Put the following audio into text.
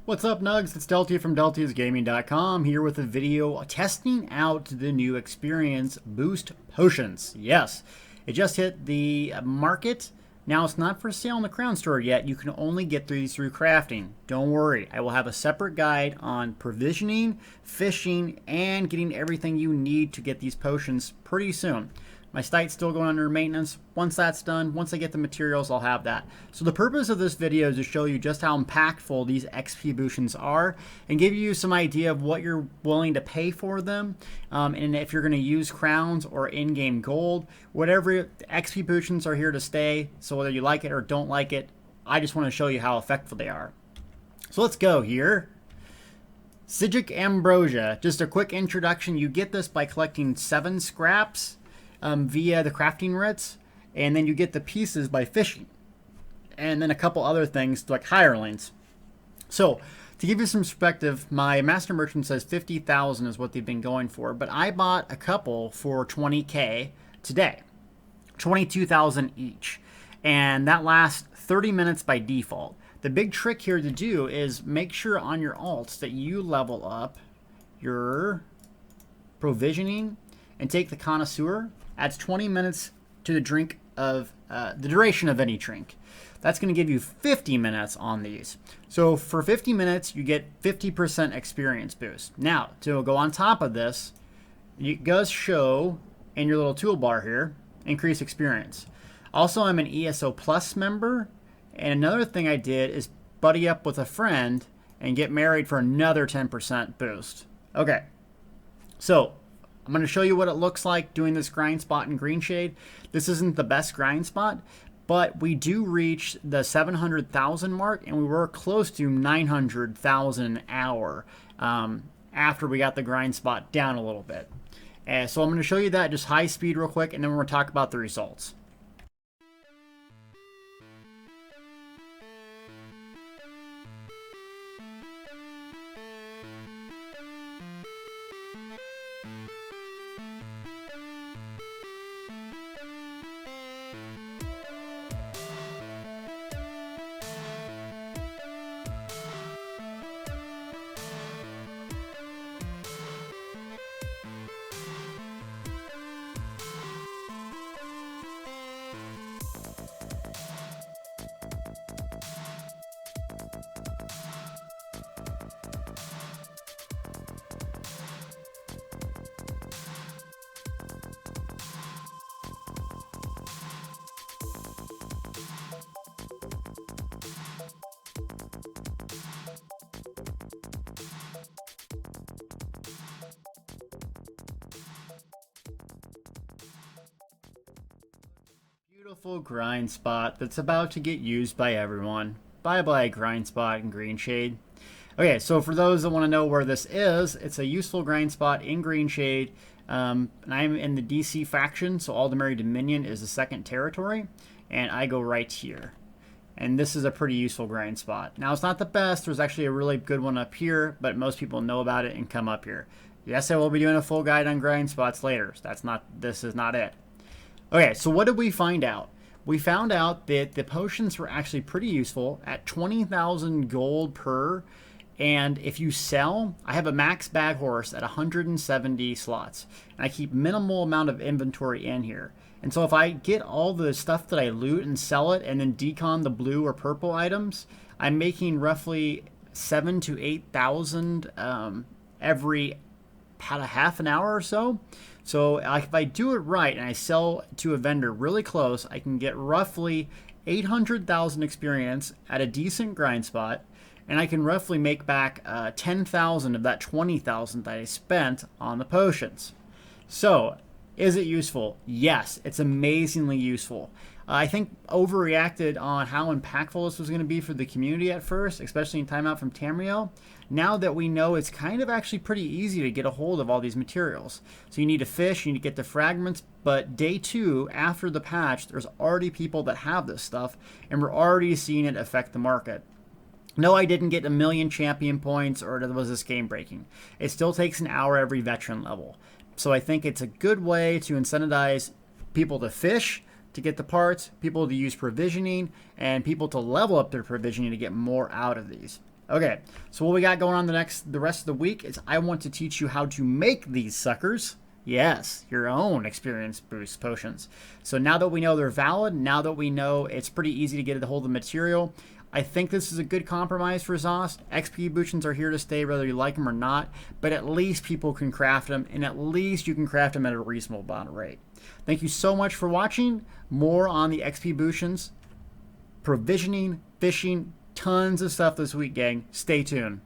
What's up, Nugs? It's Deltia from DeltiasGaming.com here with a video testing out the new experience boost potions. Yes, it just hit the market. Now it's not for sale in the Crown Store yet. You can only get these through crafting. Don't worry, I will have a separate guide on provisioning, fishing, and getting everything you need to get these potions pretty soon. My site's still going under maintenance. Once that's done, once I get the materials, I'll have that. So the purpose of this video is to show you just how impactful these XP potions are and give you some idea of what you're willing to pay for them. And if you're going to use crowns or in-game gold, whatever, XP potions are here to stay. So whether you like it or don't like it, I just want to show you how effective they are. So let's go here. Psijic Ambrosia. Just a quick introduction. You get this by collecting 7 scraps. Via the crafting writs, and then you get the pieces by fishing, and then a couple other things like hirelings. So to give you some perspective, my master merchant says 50,000 is what they've been going for, but I bought a couple for 20k today, 22,000 each, and that lasts 30 minutes by default. The big trick here to do is make sure on your alts that you level up your provisioning and take the connoisseur. Adds 20 minutes to the drink of the duration of any drink. That's going to give you 50 minutes on these. So for 50 minutes, you get 50% experience boost. Now, to go on top of this, it does show in your little toolbar here, increase experience. Also, I'm an ESO Plus member. And another thing I did is buddy up with a friend and get married for another 10% boost. Okay, so I'm going to show you what it looks like doing this grind spot in Green Shade. This isn't the best grind spot, but we do reach the 700,000 mark, and we were close to 900,000 an hour after we got the grind spot down a little bit. So I'm going to show you that just high speed real quick, and then we're going to talk about the results. Beautiful grind spot that's about to get used by everyone. Bye bye grind spot in Green Shade. Okay, so for those that want to know where this is, it's a useful grind spot in Green Shade. And I'm in the DC faction, so Aldemary Dominion is the second territory, and I go right here. And this is a pretty useful grind spot. Now, it's not the best. There's actually a really good one up here, but most people know about it and come up here. Yes, I will be doing a full guide on grind spots later. This is not it. Okay, so what did we find out? We found out that the potions were actually pretty useful at 20,000 gold per. And if you sell, I have a max bag horse at 170 slots. And I keep minimal amount of inventory in here. And so if I get all the stuff that I loot and sell it and then decon the blue or purple items, I'm making roughly 7,000 to 8,000 every about a half an hour or so. So if I do it right and I sell to a vendor really close, I can get roughly 800,000 experience at a decent grind spot, and I can roughly make back 10,000 of that 20,000 that I spent on the potions. So is it useful? Yes, it's amazingly useful. I think overreacted on how impactful this was going to be for the community at first, especially in timeout from Tamriel. Now that we know it's kind of actually pretty easy to get a hold of all these materials. So you need to fish, you need to get the fragments, but day 2 after the patch, there's already people that have this stuff, and we're already seeing it affect the market. No, I didn't get 1,000,000 champion points or was this game breaking. It still takes an hour every veteran level. So I think it's a good way to incentivize people to fish, to get the parts, people to use provisioning, and people to level up their provisioning to get more out of these. Okay, so what we got going on the rest of the week is I want to teach you how to make these suckers. Yes, your own experience boost potions. So now that we know they're valid, now that we know it's pretty easy to get a hold of the material, I think this is a good compromise for ZOS. XP potions are here to stay whether you like them or not, but at least people can craft them, and at least you can craft them at a reasonable rate. Thank you so much for watching. More on the XP potions, provisioning, fishing, tons of stuff this week, gang. Stay tuned.